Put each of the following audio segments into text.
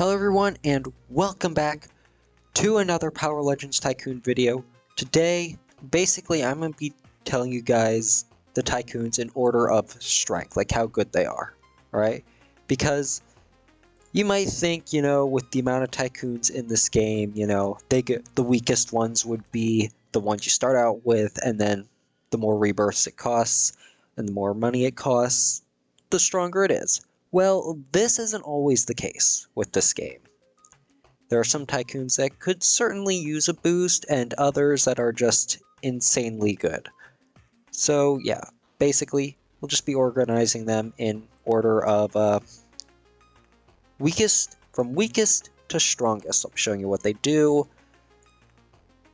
Hello everyone and welcome back to another Power Legends Tycoon video. Today, basically I'm going to be telling you guys the Tycoons in order of strength, like how good they are, alright? Because you might think, with the amount of Tycoons in this game, the weakest ones would be the ones you start out with, and then the more rebirths it costs, and the more money it costs, the stronger it is. Well, this isn't always the case with this game. There are some Tycoons that could certainly use a boost, and others that are just insanely good. So yeah, basically, we'll just be organizing them in order of from weakest to strongest. I'll be showing you what they do.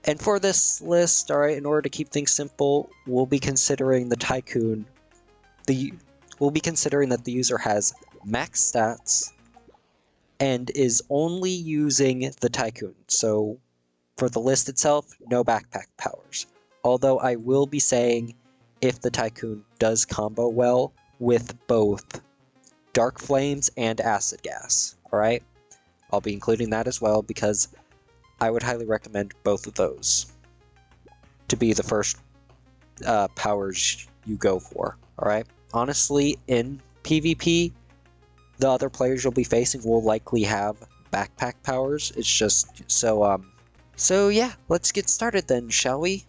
And for this list, alright, in order to keep things simple, we'll be considering the Tycoon. We'll be considering that the user has max stats and is only using the Tycoon. So for the list itself, no backpack powers. Although I will be saying if the Tycoon does combo well with both Dark Flames and Acid Gas. Alright? I'll be including that as well because I would highly recommend both of those to be the first powers you go for. Alright? Honestly, in PvP, the other players you'll be facing will likely have backpack powers. It's just so yeah, let's get started then, shall we?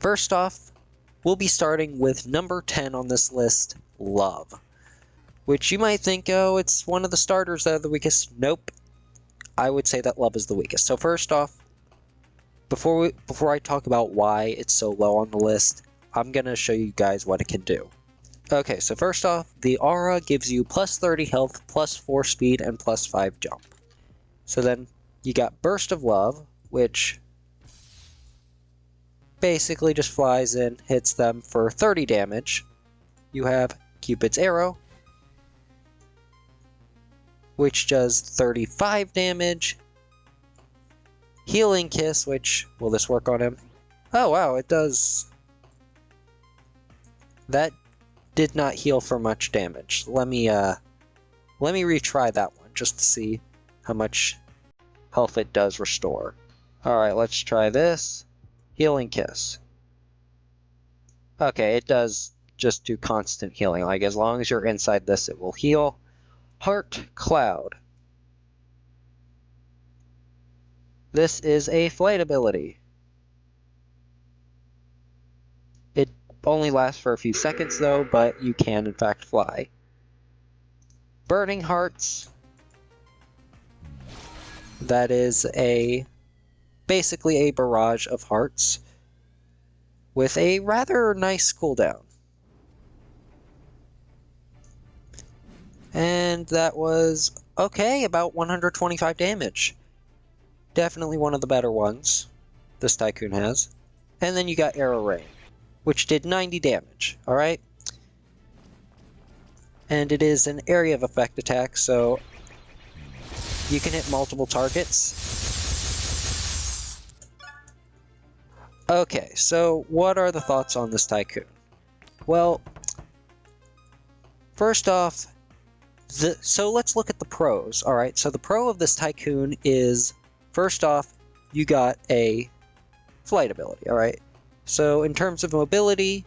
First off, we'll be starting with number 10 on this list, Love. Which you might think, oh, it's one of the starters that are the weakest. Nope. I would say that Love is the weakest. So first off, before I talk about why it's so low on the list, I'm gonna show you guys what it can do. Okay, so first off, the aura gives you plus 30 health, plus 4 speed, and plus 5 jump. So then you got Burst of Love, which basically just flies in, hits them for 30 damage. You have Cupid's Arrow, which does 35 damage. Healing Kiss, which, will this work on him? Oh wow, it does. That did not heal for much damage. Let me retry that one just to see how much health it does restore. Alright, let's try this. Healing Kiss. Okay, it does just do constant healing. Like, as long as you're inside this, it will heal. Heart Cloud. This is a flight ability. It only lasts for a few seconds though, but you can in fact fly. Burning Hearts. That is basically a barrage of hearts with a rather nice cooldown. And that was okay, about 125 damage. Definitely one of the better ones this Tycoon has. And then you got Arrow Rain, which did 90 damage, alright? And it is an area of effect attack, so you can hit multiple targets. Okay, so what are the thoughts on this Tycoon? Well, first off, so let's look at the pros, alright? So the pro of this Tycoon is, first off, you got a flight ability, alright? So in terms of mobility,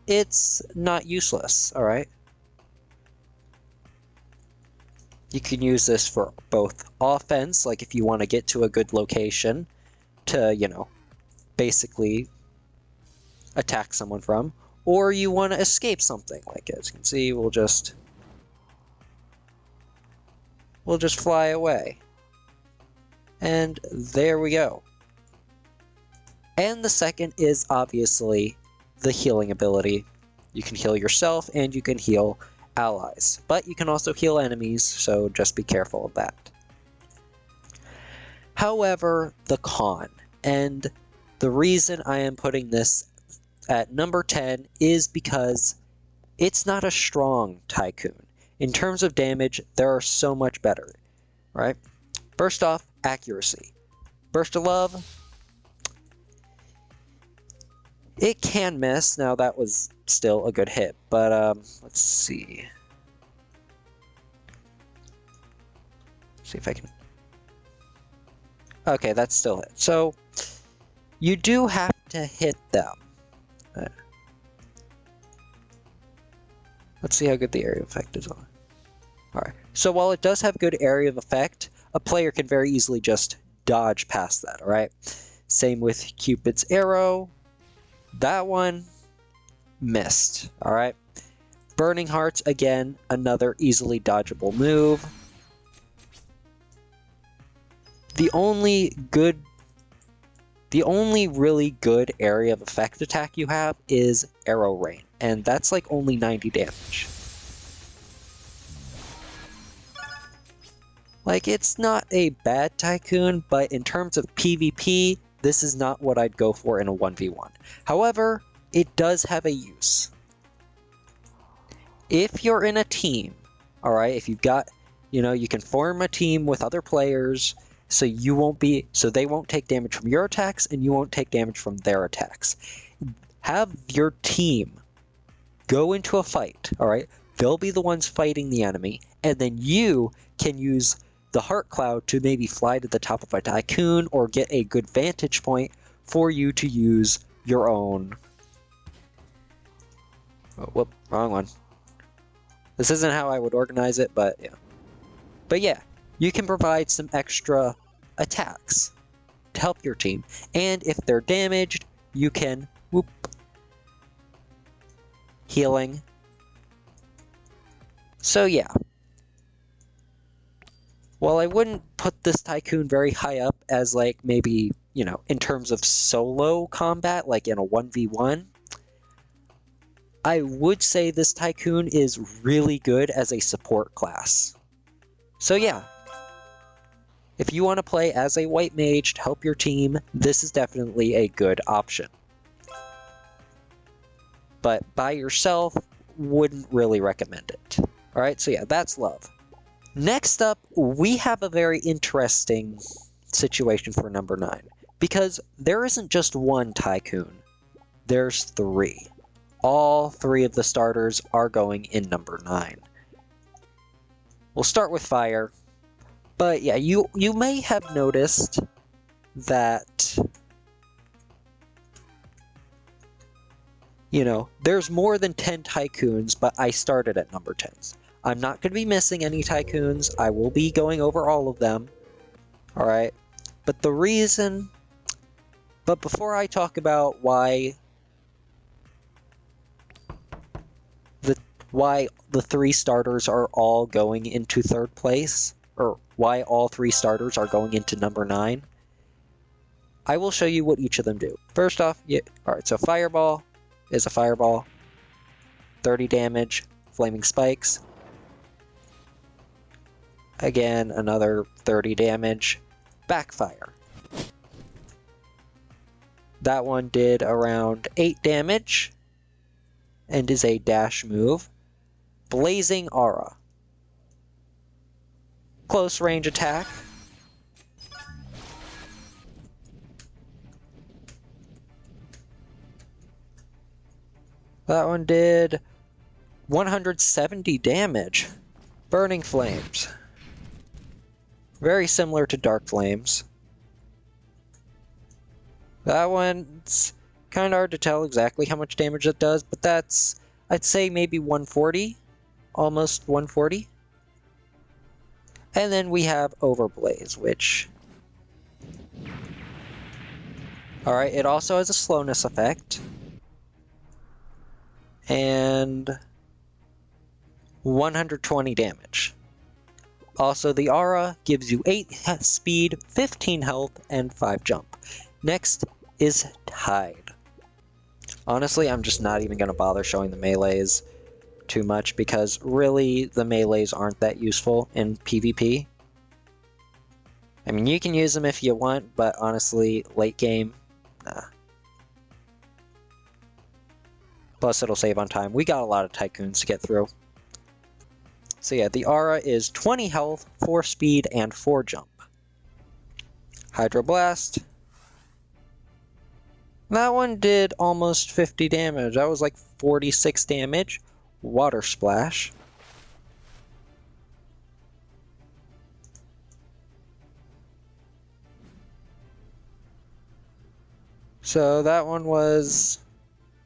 it's not useless, alright? You can use this for both offense, like if you want to get to a good location to, basically attack someone from, or you want to escape something. Like, as you can see, we'll just fly away. And there we go. And the second is obviously the healing ability. You can heal yourself and you can heal allies. But you can also heal enemies, so just be careful of that. However, the con, and the reason I am putting this at number 10 is because it's not a strong Tycoon. In terms of damage, there are so much better, right? First off, accuracy. Burst of Love, it can miss. Now that was still a good hit, but let's see. See if I can... Okay, that's still hit. So, you do have to hit them. Let's see how good the area of effect is on. Alright, so while it does have good area of effect, a player can very easily just dodge past that, alright? Same with Cupid's arrow. That one missed, alright? Burning Hearts, again, another easily dodgeable move. The only really good area of effect attack you have is Arrow Rain, and that's like only 90 damage. Like, it's not a bad Tycoon, but in terms of PvP, this is not what I'd go for in a 1v1. However, it does have a use. If you're in a team, alright, if you've got, you can form a team with other players, so they won't take damage from your attacks, and you won't take damage from their attacks. Have your team go into a fight, alright? They'll be the ones fighting the enemy, and then you can use the Heart Cloud to maybe fly to the top of a Tycoon, or get a good vantage point for you to use your own... Oh, whoop, wrong one. This isn't how I would organize it, but yeah. But yeah, you can provide some extra attacks to help your team. And if they're damaged, you can whoop, healing. So yeah. While I wouldn't put this Tycoon very high up as like maybe, in terms of solo combat, like in a 1v1, I would say this Tycoon is really good as a support class. So yeah, if you want to play as a white mage to help your team, this is definitely a good option. But by yourself, wouldn't really recommend it. Alright, so yeah, that's love. Next up, we have a very interesting situation for number 9. Because there isn't just one Tycoon, there's 3. All 3 of the starters are going in number 9. We'll start with fire. But yeah, you may have noticed that, there's more than 10 Tycoons, but I started at number 10s. I'm not going to be missing any Tycoons. I will be going over all of them. Alright? But before I talk about why the 3 starters are all going into 3rd place, or why all 3 starters are going into number 9, I will show you what each of them do. First off, alright, so Fireball is a Fireball. 30 damage, Flaming Spikes. Again, another 30 damage. Backfire. That one did around 8 damage, and is a dash move. Blazing Aura. Close range attack. That one did 170 damage. Burning Flames. Very similar to Dark Flames. That one's kind of hard to tell exactly how much damage it does, but that's, I'd say maybe 140. Almost 140. And then we have Overblaze, which... Alright, it also has a slowness effect. And 120 damage. Also, the Aura gives you 8 speed, 15 health, and 5 jump. Next is Tide. Honestly, I'm just not even going to bother showing the melees too much, because really, the melees aren't that useful in PvP. I mean, you can use them if you want, but honestly, late game, nah. Plus, it'll save on time. We got a lot of Tycoons to get through. So yeah, the Aura is 20 health, 4 speed, and 4 jump. Hydroblast. That one did almost 50 damage. That was like 46 damage. Water Splash. So that one was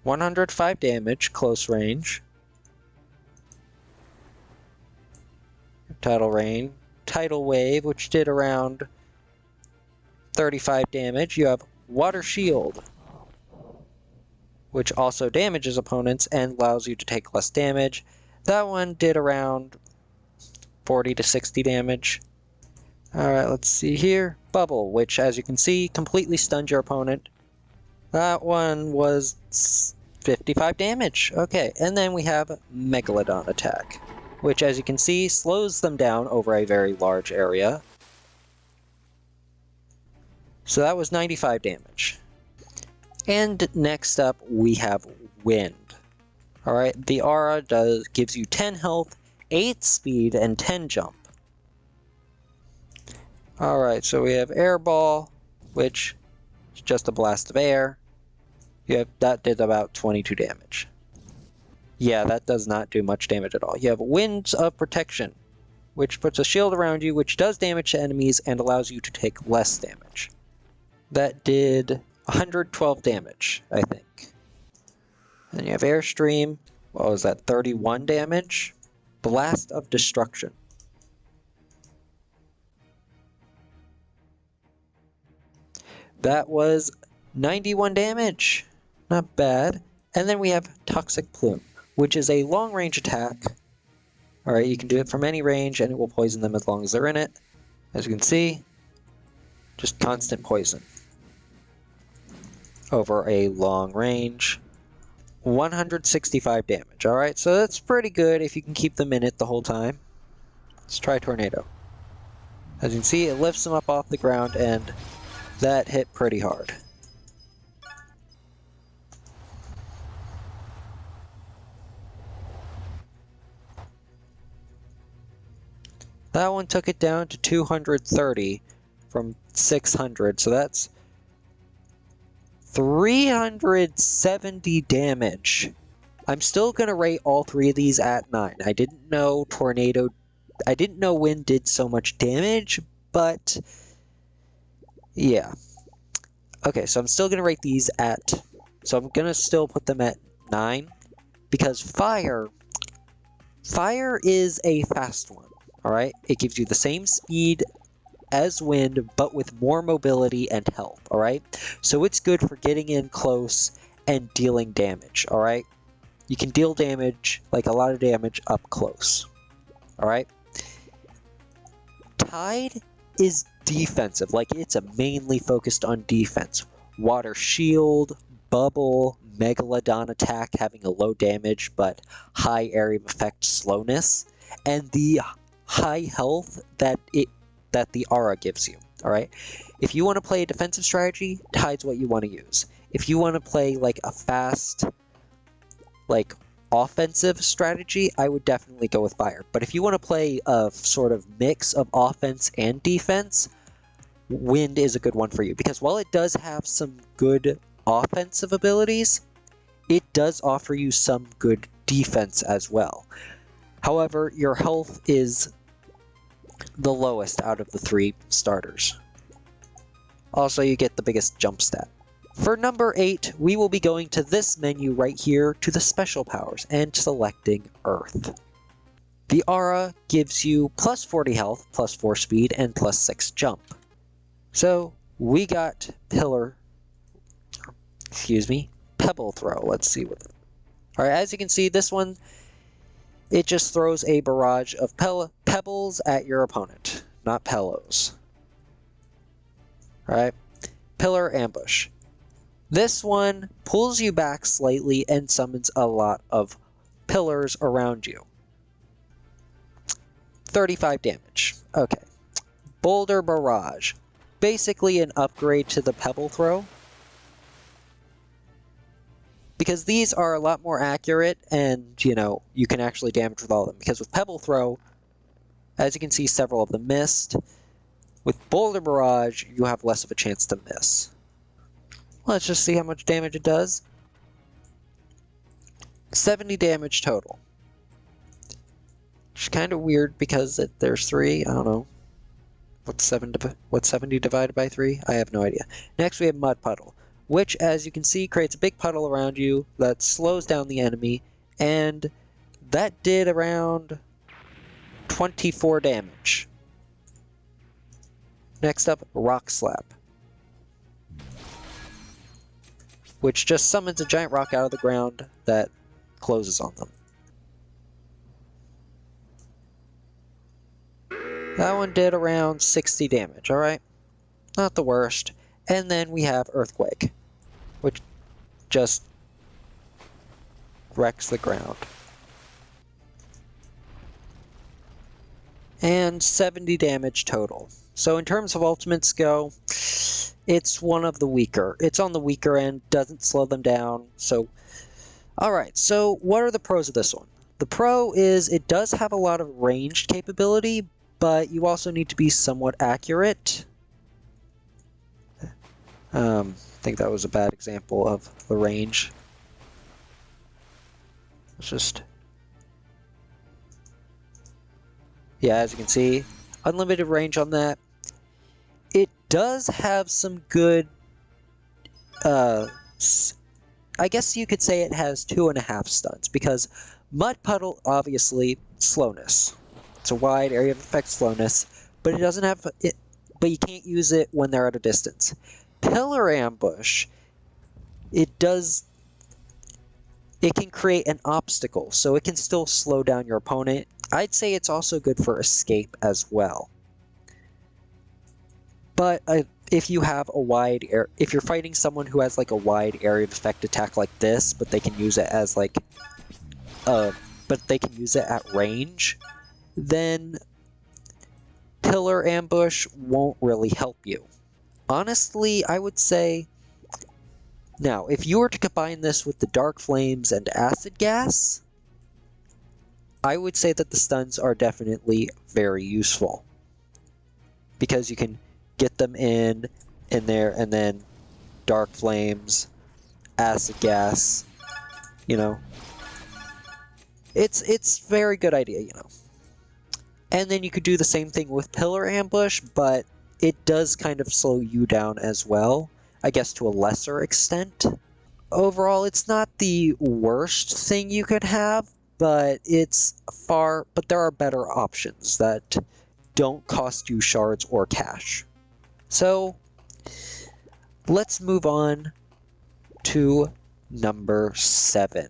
105 damage, close range. Tidal Wave, which did around 35 damage. You have Water Shield, which also damages opponents and allows you to take less damage. That one did around 40 to 60 damage. Alright, let's see here. Bubble, which as you can see, completely stunned your opponent. That one was 55 damage. Okay, and then we have Megalodon Attack, which as you can see, slows them down over a very large area. So that was 95 damage. And next up, we have Wind. Alright, the aura gives you 10 health, 8 speed, and 10 jump. Alright, so we have Air Ball, which is just a blast of air. That did about 22 damage. Yeah, that does not do much damage at all. You have Winds of Protection, which puts a shield around you, which does damage to enemies and allows you to take less damage. That did 112 damage, I think. Then you have Airstream. What was that, 31 damage? Blast of Destruction. That was 91 damage. Not bad. And then we have Toxic Plume, which is a long-range attack. Alright, you can do it from any range, and it will poison them as long as they're in it. As you can see, just constant poison. Over a long range. 165 damage. Alright, so that's pretty good if you can keep them in it the whole time. Let's try Tornado. As you can see, it lifts them up off the ground, and that hit pretty hard. That one took it down to 230 from 600, so that's 370 damage. I'm still going to rate all three of these at 9. I didn't know Wind did so much damage, but yeah. Okay, so I'm still going to rate these so I'm going to still put them at 9, because Fire is a fast one, alright? It gives you the same speed as Wind, but with more mobility and health, alright? So it's good for getting in close and dealing damage, alright? You can deal damage, like a lot of damage, up close, alright? Tide is defensive, like it's mainly focused on defense. Water Shield, Bubble, Megalodon Attack having a low damage but high area of effect slowness, and the high health that the aura gives you, alright? If you want to play a defensive strategy, Tide's what you want to use. If you want to play like a fast, like offensive strategy, I would definitely go with Fire. But if you want to play a sort of mix of offense and defense, Wind is a good one for you. Because while it does have some good offensive abilities, it does offer you some good defense as well. However, your health is the lowest out of the 3 starters. Also, you get the biggest jump stat. For number 8, we will be going to this menu right here to the special powers and selecting Earth. The aura gives you plus 40 health, plus 4 speed, and plus 6 jump. So we got Pebble Throw. Let's see what. Alright, as you can see, this one, it just throws a barrage of pebbles at your opponent, not pillows. Alright, Pillar Ambush. This one pulls you back slightly and summons a lot of pillars around you. 35 damage. Okay. Boulder Barrage. Basically an upgrade to the Pebble Throw, because these are a lot more accurate and, you can actually damage with all of them. Because with Pebble Throw, as you can see, several of them missed. With Boulder Barrage, you have less of a chance to miss. Let's just see how much damage it does. 70 damage total. Which is kind of weird because there's 3, I don't know. What's 70 divided by 3? I have no idea. Next we have Mud Puddle. which, as you can see, creates a big puddle around you that slows down the enemy, and that did around 24 damage. Next up, Rock Slap, which just summons a giant rock out of the ground that closes on them. That one did around 60 damage, alright? Not the worst. And then we have Earthquake, which just wrecks the ground. And 70 damage total. So in terms of ultimates go, it's one of the weaker. It's on the weaker end, doesn't slow them down. So, alright, so what are the pros of this one? The pro is it does have a lot of ranged capability, but you also need to be somewhat accurate. I think that was a bad example of the range. It's just... yeah, as you can see, unlimited range on that. It does have some good... I guess you could say it has 2.5 stuns, because Mud Puddle, obviously, slowness. It's a wide area of effect slowness, but it doesn't have it. But you can't use it when they're at a distance. Pillar Ambush, it can create an obstacle, so it can still slow down your opponent. I'd say it's also good for escape as well. But if you have a wide area, if you're fighting someone who has like a wide area of effect attack like this, but they can use it as like, but they can use it at range, then Pillar Ambush won't really help you. Honestly, I would say, now, if you were to combine this with the Dark Flames and Acid Gas, I would say that the stuns are definitely very useful. Because you can get them in there, and then Dark Flames, Acid Gas, you know. It's very good idea, you know. And then you could do the same thing with Pillar Ambush, but it does kind of slow you down as well, I guess to a lesser extent. Overall, it's not the worst thing you could have, but but there are better options that don't cost you shards or cash. So, let's move on to number 7.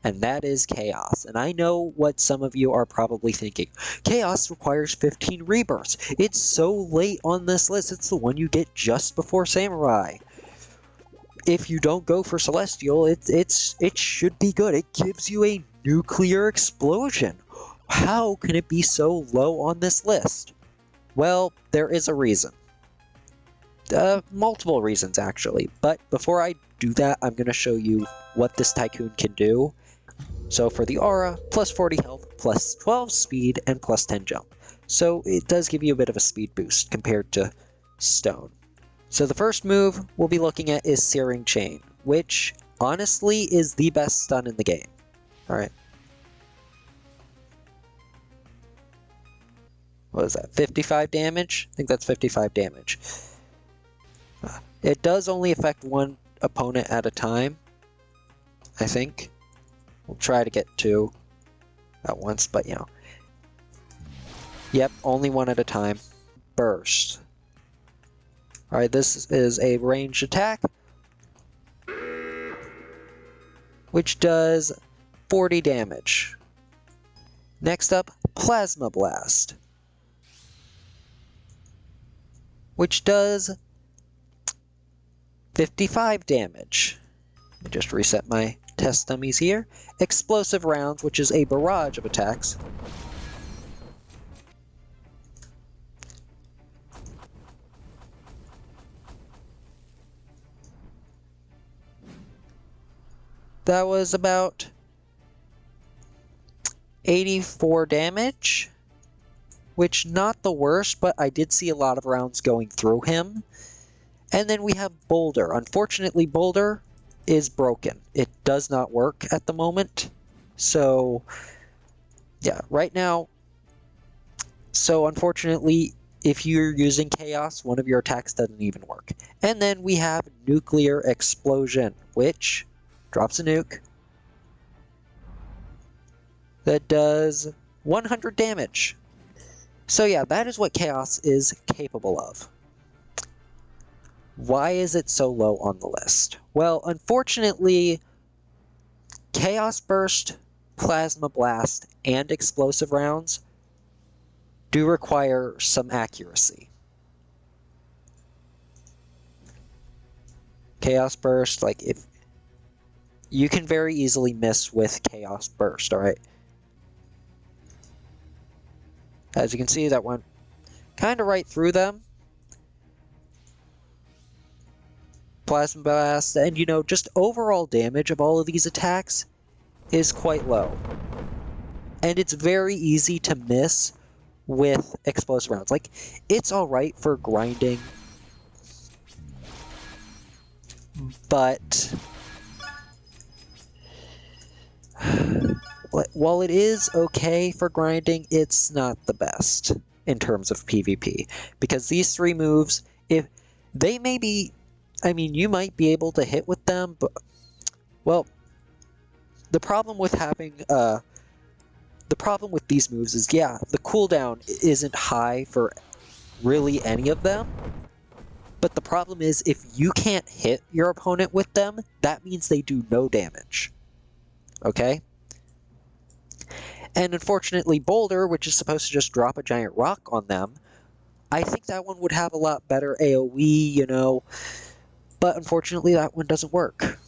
And that is Chaos. And I know what some of you are probably thinking. Chaos requires 15 rebirths. It's so late on this list. It's the one you get just before Samurai. If you don't go for Celestial, it should be good. It gives you a nuclear explosion. How can it be so low on this list? Well, there is a reason. Multiple reasons, actually. But before I do that, I'm going to show you what this Tycoon can do. So for the aura, plus 40 health, plus 12 speed, and plus 10 jump. So it does give you a bit of a speed boost compared to Stone. So the first move we'll be looking at is Searing Chain, which honestly is the best stun in the game. Alright. What is that, 55 damage? I think that's 55 damage. It does only affect one opponent at a time, I think. We'll try to get 2 at once, but you know. Yep, only one at a time. Burst. Alright, this is a ranged attack, which does 40 damage. Next up, Plasma Blast, which does 55 damage. Let me just reset my test dummies here. Explosive Rounds, which is a barrage of attacks. That was about 84 damage, which not the worst, but I did see a lot of rounds going through him. And then we have Boulder. Unfortunately, Boulder is broken. It does not work at the moment. So, yeah, right now, so unfortunately, if you're using Chaos, one of your attacks doesn't even work. And then we have Nuclear Explosion, which drops a nuke that does 100 damage. So yeah, that is what Chaos is capable of. Why is it so low on the list? Well, unfortunately, Chaos Burst, Plasma Blast, and Explosive Rounds do require some accuracy. Chaos Burst, like, if you can very easily miss with Chaos Burst, alright? As you can see, that went kind of right through them. Plasma Blast, and you know, just overall damage of all of these attacks is quite low. And it's very easy to miss with Explosive Rounds. Like, it's alright for grinding, but while it is okay for grinding, it's not the best in terms of PvP. Because these three moves, if they may be, I mean, you might be able to hit with them, but, well, the problem with having, the problem with these moves is, yeah, the cooldown isn't high for really any of them, but the problem is if you can't hit your opponent with them, that means they do no damage. Okay? And unfortunately, Boulder, which is supposed to just drop a giant rock on them, I think that one would have a lot better AoE, you know, but unfortunately that one doesn't work.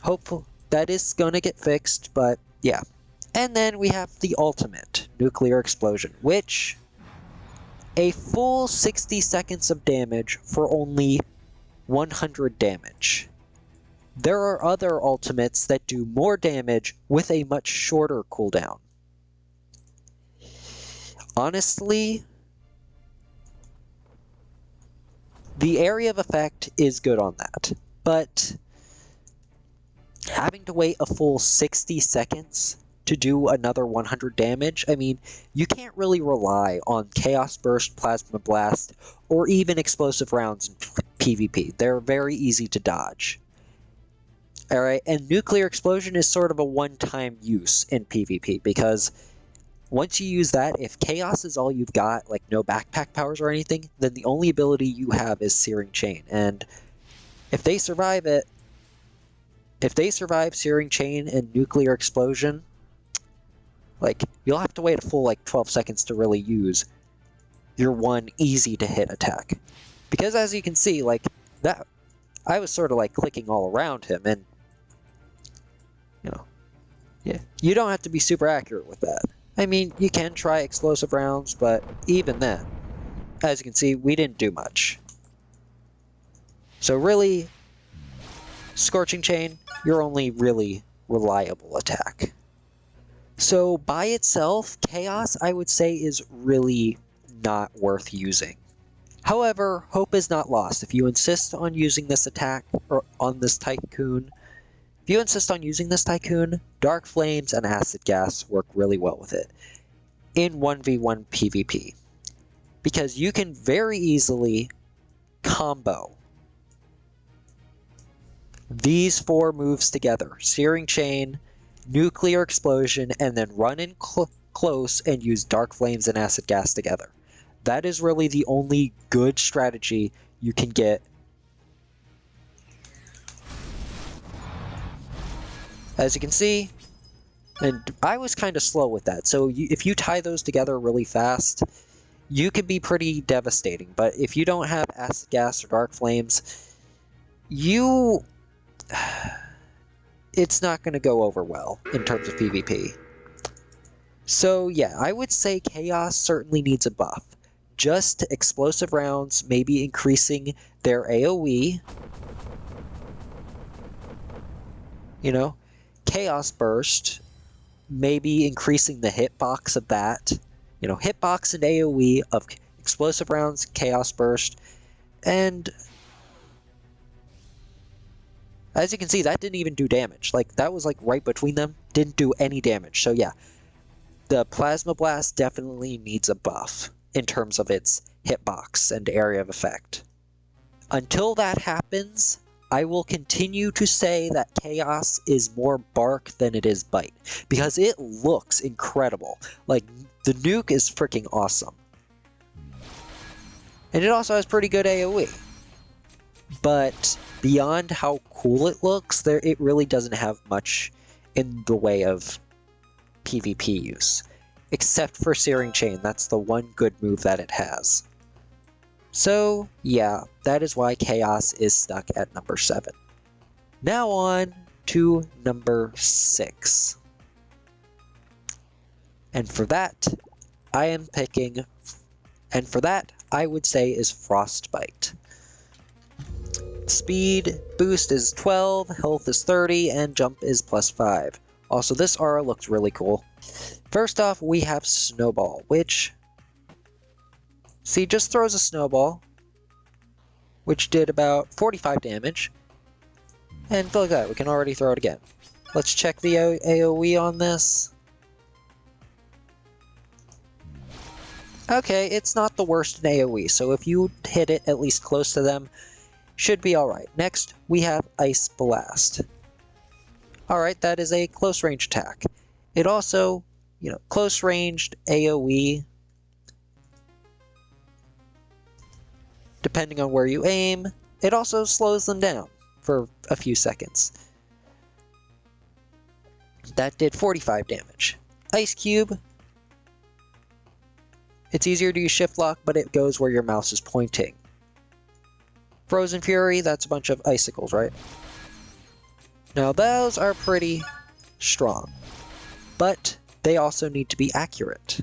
Hopefully that is gonna get fixed, but yeah. And then we have the ultimate, Nuclear Explosion, which a full 60 seconds of damage for only 100 damage. There are other ultimates that do more damage with a much shorter cooldown. Honestly, the area of effect is good on that, but having to wait a full 60 seconds to do another 100 damage, I mean, you can't really rely on Chaos Burst, Plasma Blast, or even Explosive Rounds in PvP. They're very easy to dodge. Alright, and Nuclear Explosion is sort of a one-time use in PvP, because once you use that, if Chaos is all you've got, like no backpack powers or anything, then the only ability you have is Searing Chain. And if they survive it, if they survive Searing Chain and Nuclear Explosion, like, you'll have to wait a full, like, 12 seconds to really use your one easy-to-hit attack. Because as you can see, like, that, I was sort of, like, clicking all around him, and, you know, yeah, you don't have to be super accurate with that. I mean, you can try Explosive Rounds, but even then, as you can see, we didn't do much. So really, Scorching Chain, your only really reliable attack. So by itself, Chaos, I would say, is really not worth using. However, hope is not lost. If you insist on using this attack, or on this Tycoon, if you insist on using this Tycoon, Dark Flames and Acid Gas work really well with it in 1v1 PvP. Because you can very easily combo these four moves together. Searing Chain, Nuclear Explosion, and then run in close and use Dark Flames and Acid Gas together. That is really the only good strategy you can get. As you can see, and I was kind of slow with that, so if you tie those together really fast, you can be pretty devastating. But if you don't have Acid Gas or Dark Flames, it's not going to go over well in terms of PvP. So yeah, I would say Chaos certainly needs a buff. Just Explosive Rounds, maybe increasing their AoE. You know, Chaos Burst, maybe increasing the hitbox of that. You know, hitbox and AoE of Explosive Rounds, Chaos Burst, and as you can see, that didn't even do damage. Like, that was like right between them, didn't do any damage. So yeah, the Plasma Blast definitely needs a buff. in terms of its hitbox and area of effect. Until that happens, I will continue to say that Chaos is more bark than it is bite, because it looks incredible. Like, the nuke is freaking awesome. And it also has pretty good AoE. But beyond how cool it looks, it really doesn't have much in the way of PvP use. Except for Searing Chain, that's the one good move that it has. So, yeah, that is why Chaos is stuck at number 7. Now on to number 6. And for that, I am picking, and for that, I would say is Frostbite. Speed boost is 12, health is 30, and jump is +5. Also, this aura looks really cool. First off, we have Snowball, which, see, just throws a snowball, which did about 45 damage. And look at that, we can already throw it again. Let's check the AoE on this. Okay, it's not the worst in AoE, so if you hit it at least close to them, should be alright. Next, we have Ice Blast. Alright, that is a close range attack. It also, close ranged AoE, depending on where you aim, it also slows them down for a few seconds. That did 45 damage. Ice Cube, it's easier to use shift lock, but it goes where your mouse is pointing. Frozen Fury, that's a bunch of icicles, right? Now those are pretty strong, but they also need to be accurate.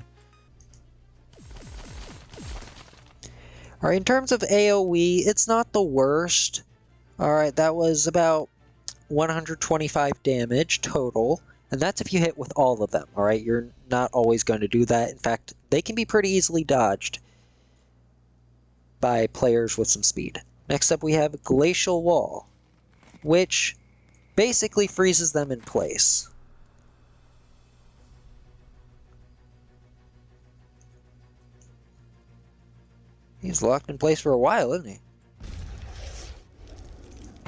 Alright, in terms of AoE, it's not the worst. Alright, that was about 125 damage total, and that's if you hit with all of them, alright? You're not always going to do that. In fact, they can be pretty easily dodged by players with some speed. Next up we have Glacial Wall, which basically freezes them in place. He's locked in place for a while, isn't he?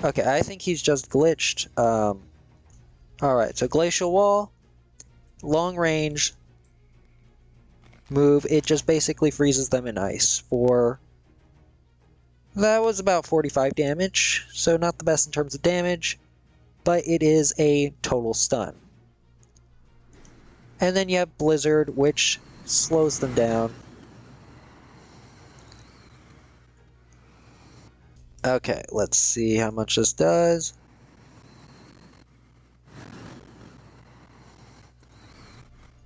Okay, I think he's just glitched. Alright, so Glacial Wall, long range move, it just basically freezes them in ice for... That was about 45 damage, so not the best in terms of damage, but it is a total stun. And then you have Blizzard, which slows them down. Okay, let's see how much this does.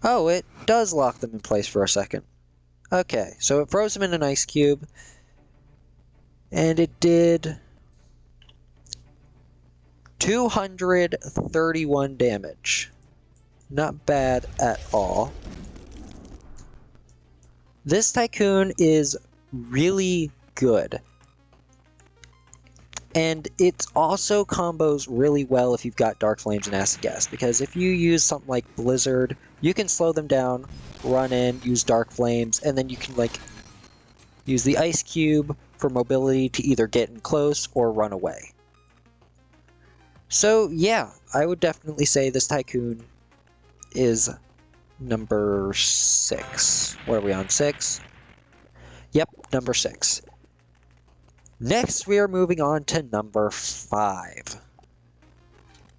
Oh, it does lock them in place for a second. Okay, so it froze them in an ice cube. And it did 231 damage. Not bad at all. This Tycoon is really good. And it also combos really well if you've got Dark Flames and Acid Gas, because if you use something like Blizzard, you can slow them down, run in, use Dark Flames, and then you can use the Ice Cube for mobility to either get in close or run away. So yeah, I would definitely say this Tycoon is number 6. What are we on, 6? Yep, number 6. Next, we are moving on to number 5.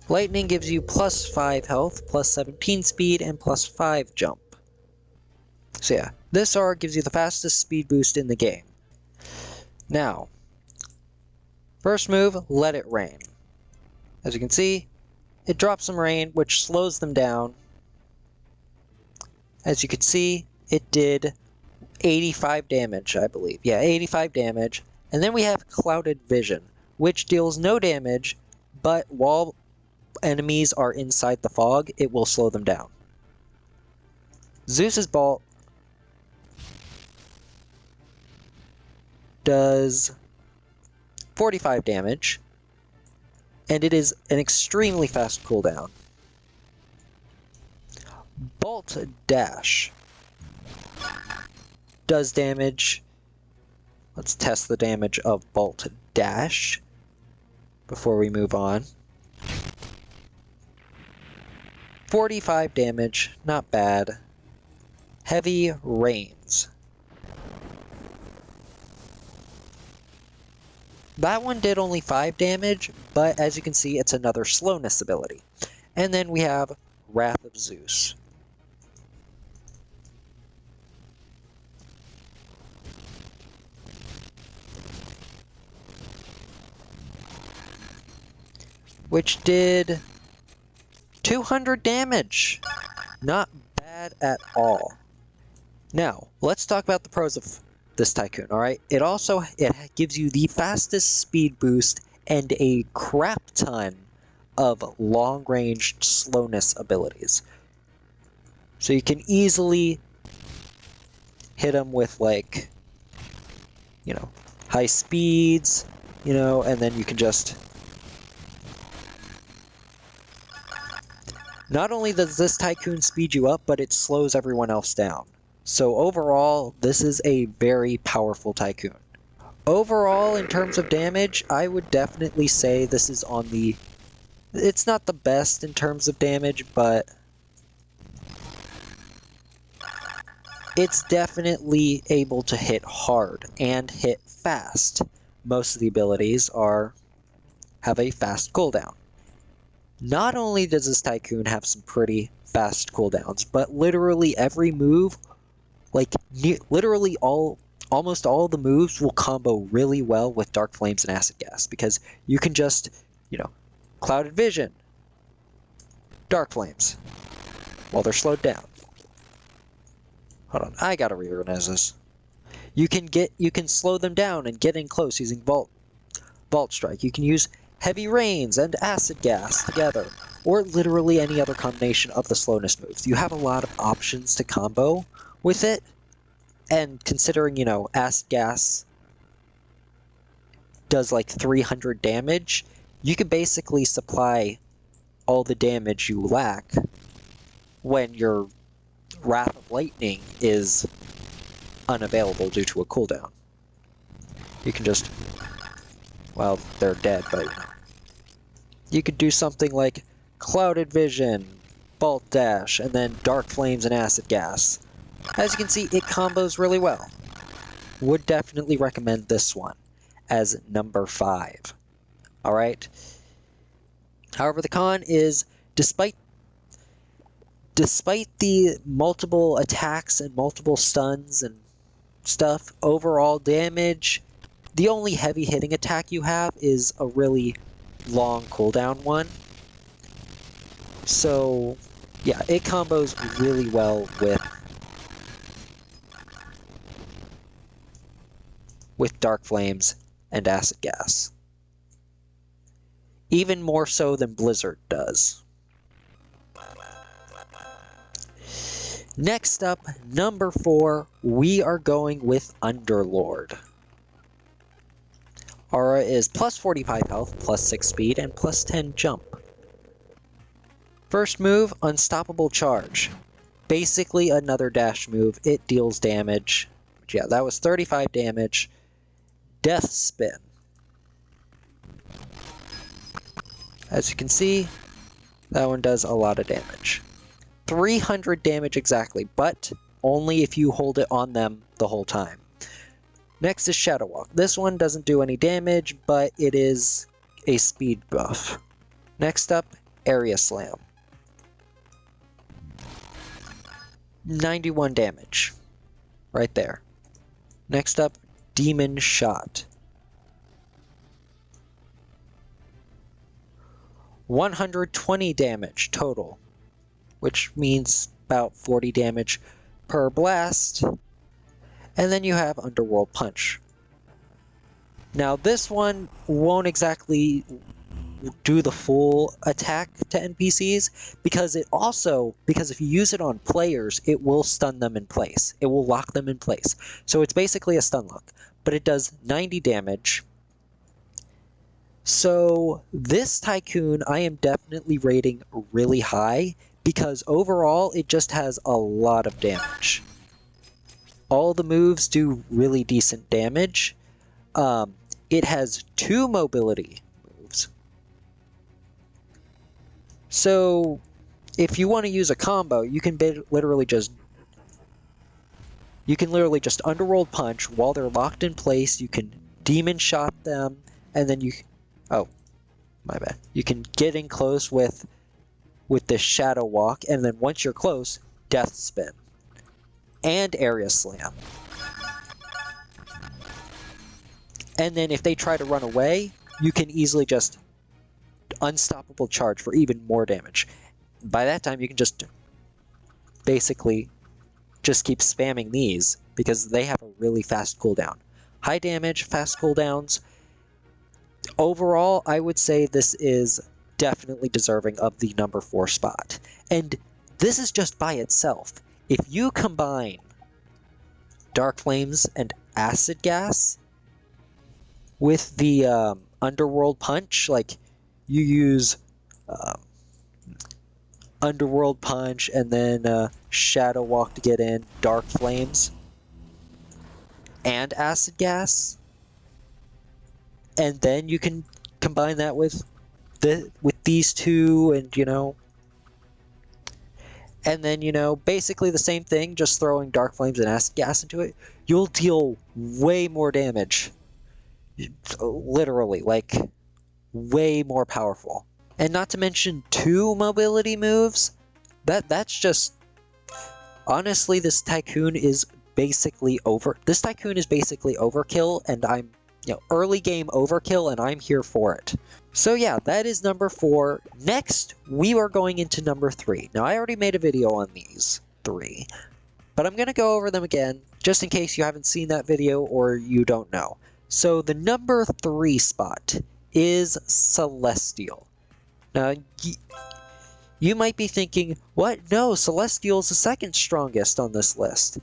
Lightning gives you +5 health, +17 speed, and +5 jump. So yeah, this aura gives you the fastest speed boost in the game. Now, first move, Let It Rain. As you can see, it drops some rain, which slows them down. As you can see, it did 85 damage, I believe. Yeah, 85 damage. And then we have Clouded Vision, which deals no damage, but while enemies are inside the fog, it will slow them down. Zeus's Bolt does 45 damage, and it is an extremely fast cooldown. Bolt Dash does damage. Let's test the damage of Bolt Dash before we move on. 45 damage, not bad. Heavy Rains. That one did only 5 damage, but as you can see, it's another slowness ability. And then we have Wrath of Zeus. Which did 200 damage. Not bad at all. Now, let's talk about the pros of this Tycoon, alright? It gives you the fastest speed boost and a crap ton of long-range slowness abilities. So you can easily hit them with, like, you know, high speeds, you know, and then you can just... Not only does this Tycoon speed you up, but it slows everyone else down. So overall, this is a very powerful Tycoon. Overall, in terms of damage, I would definitely say this is on the... It's not the best in terms of damage, but... it's definitely able to hit hard and hit fast. Most of the abilities have a fast cooldown. Not only does this Tycoon have some pretty fast cooldowns, but literally every move, like literally almost all the moves will combo really well with Dark Flames and Acid Gas, because you can just, you know, Clouded Vision, Dark Flames, while they're slowed down. Hold on, I gotta reorganize this. You can slow them down and get in close using Vault Strike. You can use Heavy Rains and Acid Gas together, or literally any other combination of the slowness moves. You have a lot of options to combo with it, and considering, you know, Acid Gas does like 300 damage, you can basically supply all the damage you lack when your Wrath of Lightning is unavailable due to a cooldown. You can just... well, they're dead, but... you could do something like Clouded Vision, Bolt Dash, and then Dark Flames and Acid Gas. As you can see, it combos really well. Would definitely recommend this one as number 5. Alright? However, the con is, despite the multiple attacks and multiple stuns and stuff, overall damage, the only heavy hitting attack you have is a really long cooldown one. So, yeah, it combos really well with Dark Flames and Acid Gas. Even more so than Blizzard does. Next up, number 4, we are going with Underlord. Aura is plus 45 health, plus 6 speed, and plus 10 jump. First move, Unstoppable Charge. Basically another dash move. It deals damage. But yeah, that was 35 damage. Death Spin. As you can see, that one does a lot of damage. 300 damage exactly, but only if you hold it on them the whole time. Next is Shadow Walk. This one doesn't do any damage, but it is a speed buff. Next up, Area Slam. 91 damage. Right there. Next up, Demon Shot. 120 damage total, which means about 40 damage per blast. And then you have Underworld Punch. Now this one won't exactly do the full attack to NPCs, because if you use it on players, it will stun them in place. It will lock them in place. So it's basically a stun lock, but it does 90 damage. So this Tycoon I am definitely rating really high, because overall it just has a lot of damage. all the moves do really decent damage. It has 2 mobility moves. So if you want to use a combo, you can literally just Underworld Punch while they're locked in place. You can Demon Shot them, and then oh, my bad. You can get in close with the Shadow Walk, and then once you're close, Death Spin and Area Slam. And then if they try to run away, you can easily just Unstoppable Charge for even more damage. By that time, you can just basically just keep spamming these because they have a really fast cooldown. High damage, fast cooldowns. Overall, I would say this is definitely deserving of the number 4 spot. And this is just by itself. If you combine Dark Flames and Acid Gas with the Underworld Punch, like you use Underworld Punch and then Shadow Walk to get in, Dark Flames, and Acid Gas, and then you can combine that with these two, and and then basically the same thing, just throwing Dark Flames and Acid Gas into it, you'll deal way more damage. Literally, like, way more powerful. And not to mention 2 mobility moves. That's just... Honestly, this Tycoon is basically overkill, and I'm, early game overkill, and I'm here for it. So yeah, that is number 4. Next, we are going into number 3. Now, I already made a video on these 3, but I'm going to go over them again, just in case you haven't seen that video or you don't know. So the number 3 spot is Celestial. Now, you might be thinking, what? No, Celestial is the second strongest on this list.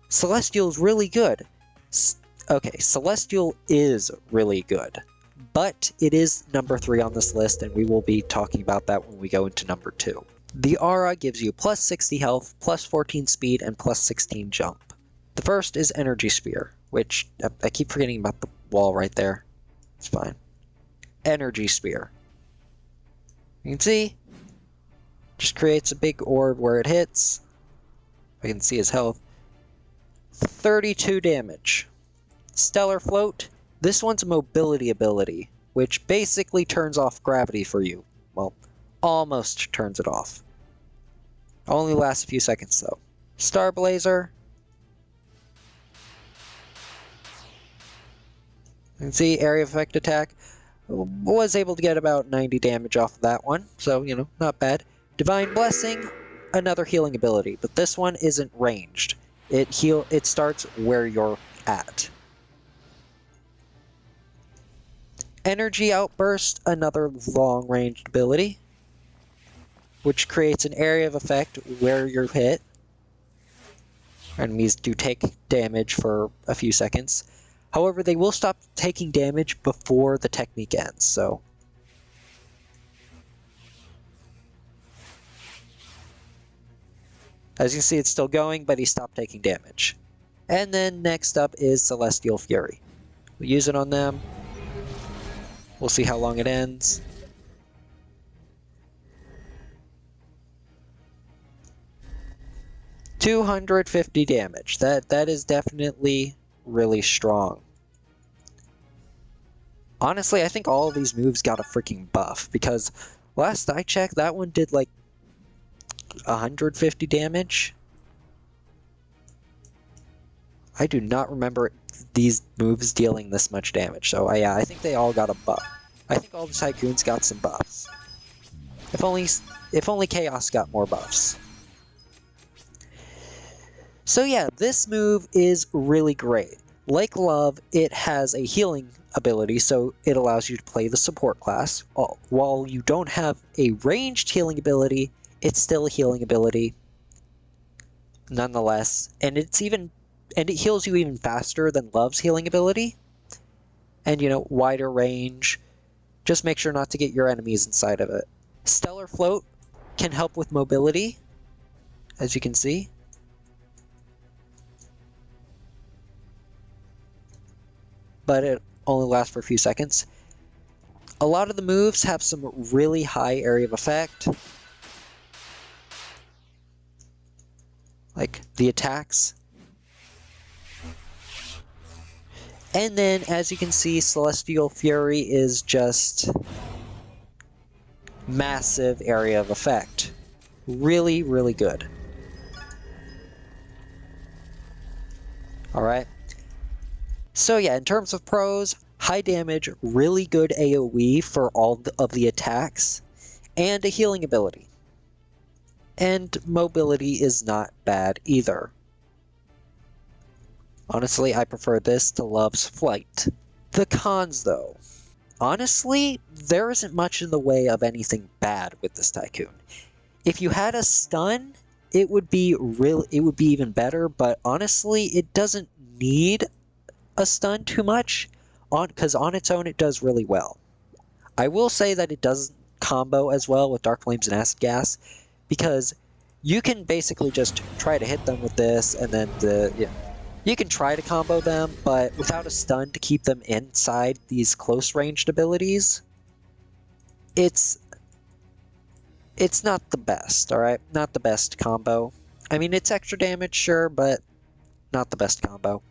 Celestial is really good. Okay, Celestial is really good, but it is number 3 on this list, and we will be talking about that when we go into number 2. The aura gives you plus 60 health, plus 14 speed, and plus 16 jump. The first is Energy Spear, which I keep forgetting about the wall right there. It's fine. Energy Spear. You can see, just creates a big orb where it hits. I can see his health. 32 damage. Stellar Float. This one's a mobility ability, which basically turns off gravity for you. Well, almost turns it off. Only lasts a few seconds though. Star Blazer. You can see area effect attack. Was able to get about 90 damage off of that one, so, not bad. Divine Blessing, another healing ability, but this one isn't ranged. It starts where you're at. Energy Outburst, another long-ranged ability, which creates an area of effect where you're hit. Enemies do take damage for a few seconds. However, they will stop taking damage before the technique ends, so... As you can see, it's still going, but he stopped taking damage. And then next up is Celestial Fury. We'll use it on them. We'll see how long it ends. $250 damage. That is definitely really strong. Honestly, I think all of these moves got a freaking buff, because last I checked, that one did like 150 damage. I do not remember these moves dealing this much damage, so yeah, I think they all got a buff. I think all the Tycoons got some buffs. If only Chaos got more buffs. So yeah, this move is really great. Like Love, it has a healing ability, so it allows you to play the support class. While you don't have a ranged healing ability, it's still a healing ability nonetheless, and it heals you even faster than Love's healing ability. And wider range. Just make sure not to get your enemies inside of it. Stellar Float can help with mobility, as you can see. but it only lasts for a few seconds. A lot of the moves have some really high area of effect, like the attacks. And then, as you can see, Celestial Fury is just massive area of effect. Really, really good. Alright. So yeah, in terms of pros, high damage, really good AoE for all of the attacks, and a healing ability. And mobility is not bad either. Honestly, I prefer this to Love's Flight. The cons, though. Honestly, there isn't much in the way of anything bad with this Tycoon. If you had a stun, it would be even better, but honestly, it doesn't need a stun too much, because on its own it does really well. I will say that it doesn't combo as well with Dark Flames and Acid Gas, because you can basically just try to hit them with this, and then you can try to combo them, but without a stun to keep them inside these close ranged abilities, it's not the best, alright? Not the best combo. I mean, it's extra damage, sure, but not the best combo.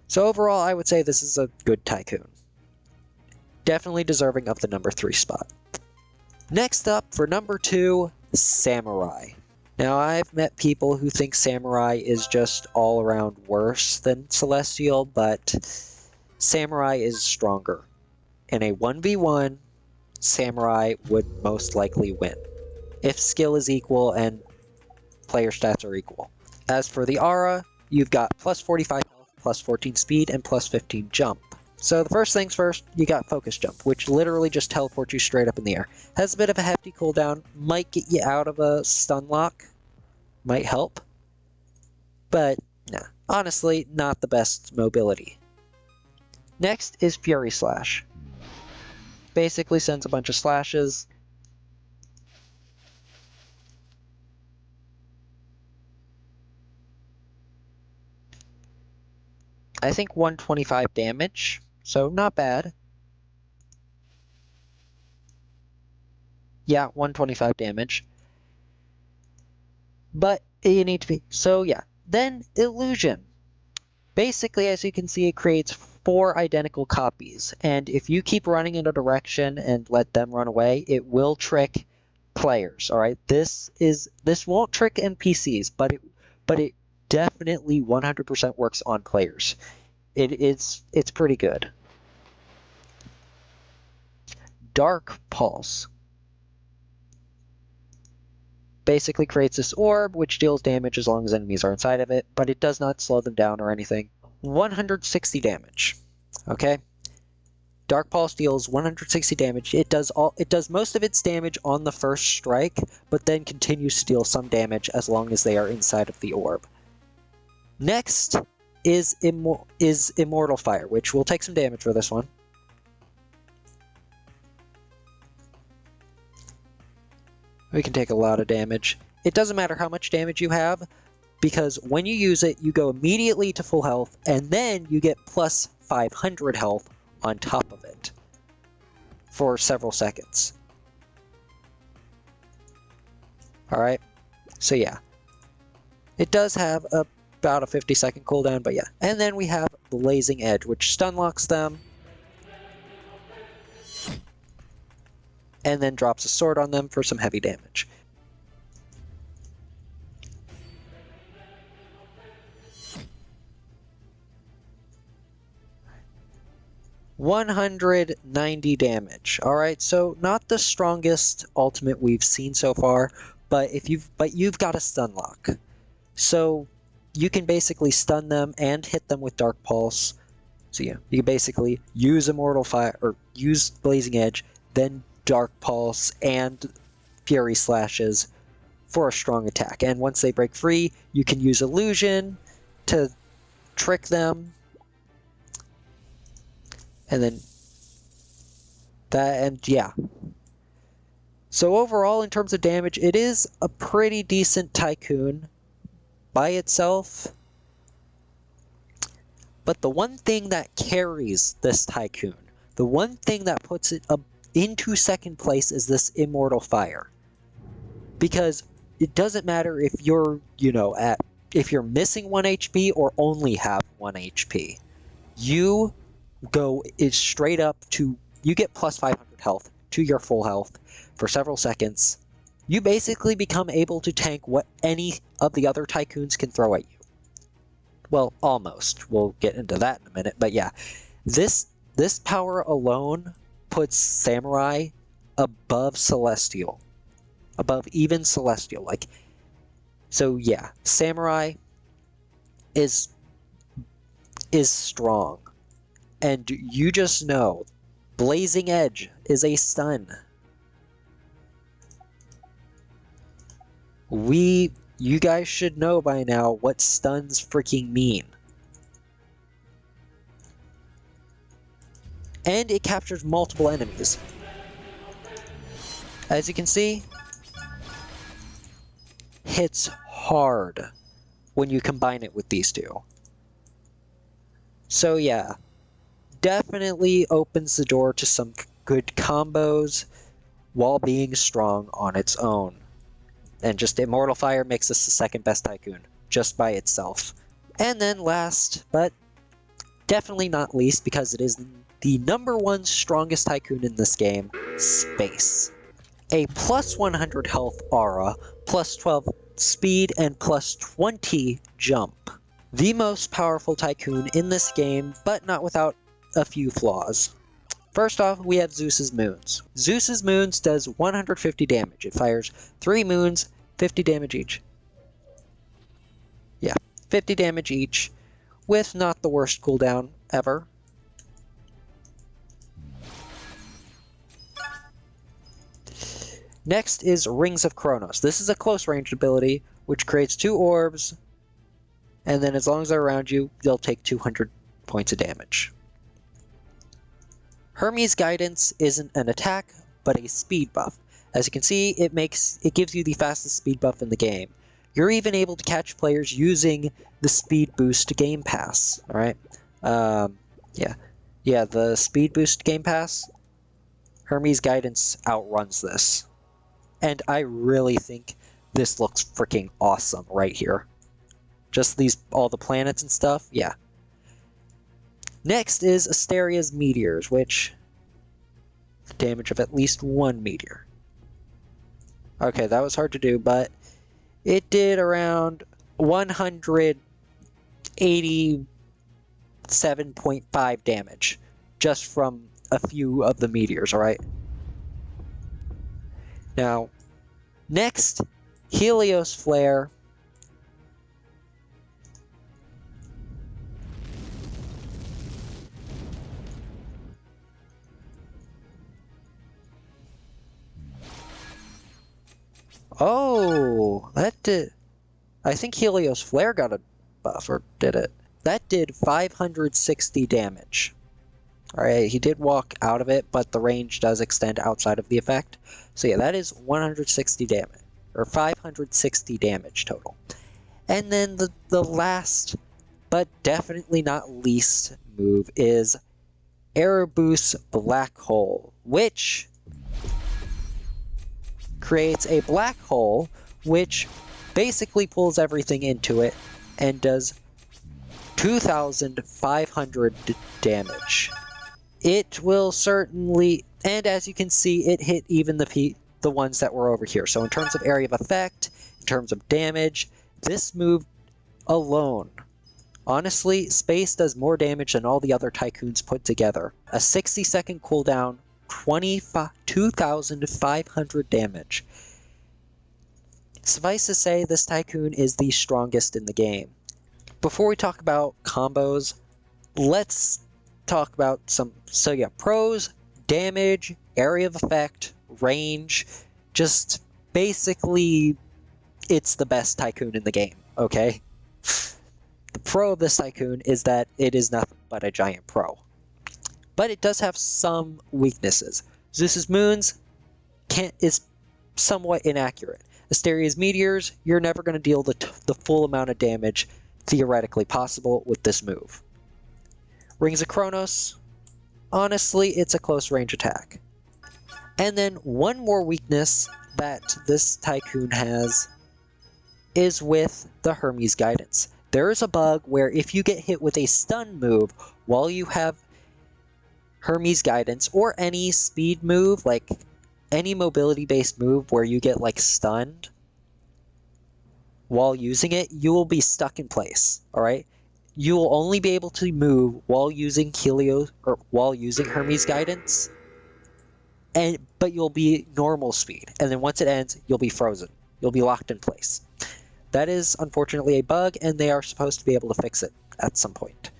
So overall, I would say this is a good Tycoon. Definitely deserving of the number 3 spot. Next up, for number 2, Samurai. Now, I've met people who think Samurai is just all around worse than Celestial, but Samurai is stronger. In a 1v1, Samurai would most likely win, if skill is equal and player stats are equal. As for the aura, you've got plus 45 health, plus 14 speed, and plus 15 jump. So the first things first, you got Focus Jump, which literally just teleports you straight up in the air. Has a bit of a hefty cooldown, might get you out of a stun lock, might help, but nah, honestly, not the best mobility. Next is Fury Slash. Basically sends a bunch of slashes. I think 125 damage, so not bad. Yeah, 125 damage. But you need to be... So yeah. Then, Illusion. Basically, as you can see, it creates 4 identical copies. And if you keep running in a direction and let them run away, it will trick players, alright? This won't trick NPCs, but it definitely 100% works on players. It's pretty good. Dark Pulse basically creates this orb which deals damage as long as enemies are inside of it, but it does not slow them down or anything. 160 damage. Okay? Dark Pulse deals 160 damage. It does most of its damage on the first strike, but then continues to deal some damage as long as they are inside of the orb. Next is Immortal Fire, which will take some damage for this one. We can take a lot of damage. It doesn't matter how much damage you have, because when you use it, you go immediately to full health, and then you get plus 500 health on top of it for several seconds. Alright, so yeah. It does have about a 50-second cooldown, but yeah. And then we have Blazing Edge, which stun locks them, and then drops a sword on them for some heavy damage. $190 damage. Alright, so not the strongest ultimate we've seen so far, but you've got a stun lock. So you can basically stun them and hit them with Dark Pulse. So yeah, you can basically use Immortal Fire, or use Blazing Edge, then Dark Pulse and Fury Slashes for a strong attack. And once they break free, you can use Illusion to trick them. And then that, and yeah. So overall, in terms of damage, it is a pretty decent Tycoon by itself. But the one thing that carries this Tycoon, the one thing that puts it up into second place is this Immortal Fire. Because it doesn't matter if you're, if you're missing 1 HP or only have 1 HP. You go straight up to, you get plus 500 health to your full health for several seconds. You basically become able to tank what any of the other Tycoons can throw at you. Well, almost. We'll get into that in a minute, but yeah. This power alone puts Samurai above Celestial. Above even Celestial. So yeah, Samurai is strong. And you just know, Blazing Edge is a stun. You guys should know by now what stuns freaking mean. And it captures multiple enemies. As you can see, hits hard when you combine it with these two. So yeah, definitely opens the door to some good combos while being strong on its own. And just Immortal Fire makes this the second best Tycoon, just by itself. And then last, but definitely not least, because it is the #1 strongest Tycoon in this game, Space. A plus 100 health aura, plus 12 speed, and plus 20 jump. The most powerful Tycoon in this game, but not without a few flaws. First off, we have Zeus's Moons. Zeus's Moons does 150 damage. It fires 3 moons, 50 damage each. Yeah, 50 damage each, with not the worst cooldown ever. Next is Rings of Kronos. This is a close range ability, which creates 2 orbs, and then as long as they're around you, they'll take 200 points of damage. Hermes Guidance isn't an attack, but a speed buff. As you can see, it gives you the fastest speed buff in the game. You're even able to catch players using the Speed Boost Game Pass, alright? Yeah, the Speed Boost Game Pass, Hermes Guidance outruns this. And I really think this looks freaking awesome right here. Just all the planets and stuff, yeah. Next is Asteria's Meteors, which damage of at least 1 meteor. Okay, that was hard to do, but it did around 187.5 damage just from a few of the meteors, alright? Now, next, Helios Flare. Oh, that did... I think Helios Flare got a buff, or did it? That did 560 damage. Alright, he did walk out of it, but the range does extend outside of the effect. So yeah, that is 160 damage, or 560 damage total. And then the last, but definitely not least move is Erebus Black Hole, which creates a black hole which basically pulls everything into it and does 2,500 damage. It will certainly, and as you can see, it hit even the ones that were over here. So in terms of area of effect, in terms of damage, this move alone, honestly, Space does more damage than all the other Tycoons put together. A 60-second cooldown, 2,500 damage. Suffice to say, this Tycoon is the strongest in the game. Before we talk about combos, let's talk about pros, damage, area of effect, range, just basically, it's the best Tycoon in the game, okay? The pro of this Tycoon is that it is nothing but a giant pro. But it does have some weaknesses. Zeus's Moons is somewhat inaccurate. Asteria's Meteors, you're never going to deal the full amount of damage theoretically possible with this move. Rings of Chronos, honestly, it's a close range attack. And then one more weakness that this Tycoon has is with the Hermes Guidance. There is a bug where if you get hit with a stun move while you have Hermes Guidance, or any speed move, like any mobility-based move where you get like stunned while using it, you will be stuck in place, alright? You will only be able to move while using Hermes Guidance, but you'll be normal speed, and then once it ends, you'll be frozen. You'll be locked in place. That is unfortunately a bug, and they are supposed to be able to fix it at some point.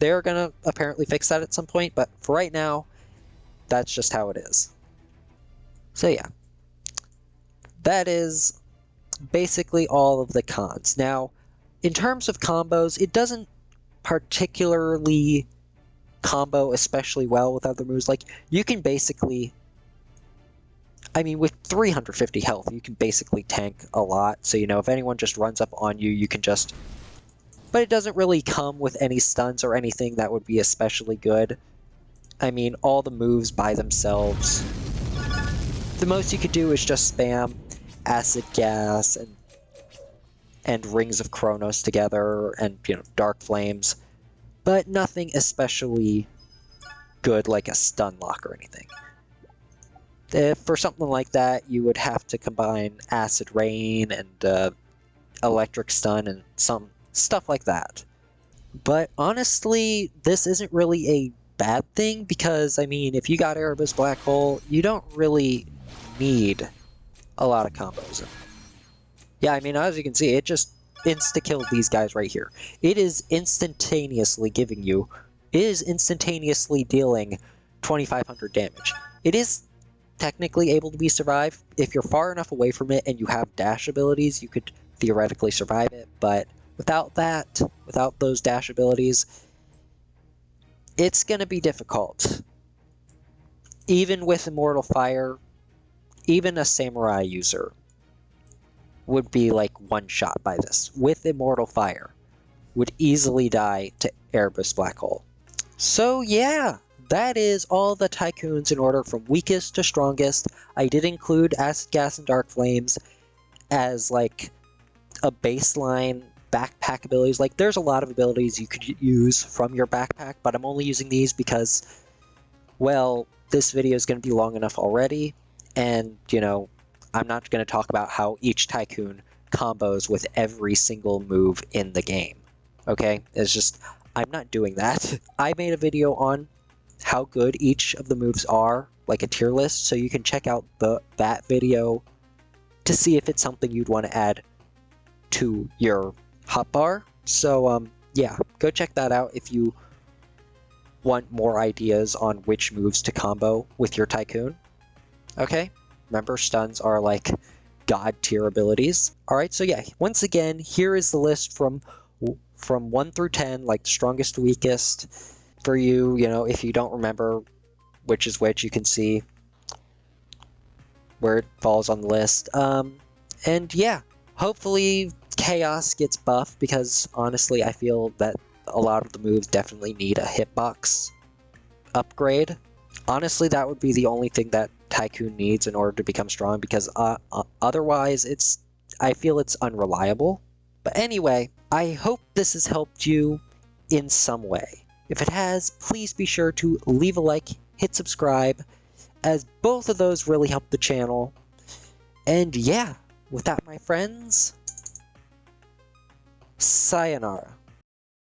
They're gonna apparently fix that at some point, but for right now, that's just how it is. So yeah, that is basically all of the cons. Now, in terms of combos, it doesn't particularly combo especially well with other moves. Like, you can basically, I mean, with 350 health, you can basically tank a lot. So, you know, if anyone just runs up on you, you can just... But it doesn't really come with any stuns or anything that would be especially good. I mean, all the moves by themselves. The most you could do is just spam Acid Gas and Rings of Chronos together and, you know, Dark Flames. But nothing especially good like a stun lock or anything. If for something like that, you would have to combine Acid Rain and Electric Stun and some stuff like that. But honestly, this isn't really a bad thing because, I mean, if you got Erebus Black Hole, you don't really need a lot of combos. Yeah, I mean, as you can see, it just insta-killed these guys right here. It is instantaneously dealing 2,500 damage. It is technically able to be survived. If you're far enough away from it and you have dash abilities, you could theoretically survive it, but without that, without those dash abilities, it's gonna be difficult. Even with Immortal Fire, even a Samurai user would be like one shot by this. With Immortal Fire, would easily die to Erebus Black Hole. So yeah, that is all the Tycoons in order from weakest to strongest. I did include Acid Gas and Dark Flames as like a baseline backpack abilities. Like, there's a lot of abilities you could use from your backpack, but I'm only using these because, well, this video is going to be long enough already, and, you know, I'm not going to talk about how each Tycoon combos with every single move in the game. Okay? It's just, I'm not doing that. I made a video on how good each of the moves are, like a tier list, so you can check out that video to see if it's something you'd want to add to your hotbar. So, yeah, go check that out if you want more ideas on which moves to combo with your Tycoon. Okay? Remember, stuns are like god tier abilities. Alright, so yeah, once again, here is the list from 1 through 10, like strongest to weakest. For you, you know, if you don't remember which is which, you can see where it falls on the list. And yeah, hopefully Chaos gets buffed, because honestly, I feel that a lot of the moves definitely need a hitbox upgrade. Honestly, that would be the only thing that Tycoon needs in order to become strong, because otherwise I feel it's unreliable. But anyway, I hope this has helped you in some way. If it has, please be sure to leave a like, hit subscribe, as both of those really help the channel. And yeah, with that, my friends, sayonara.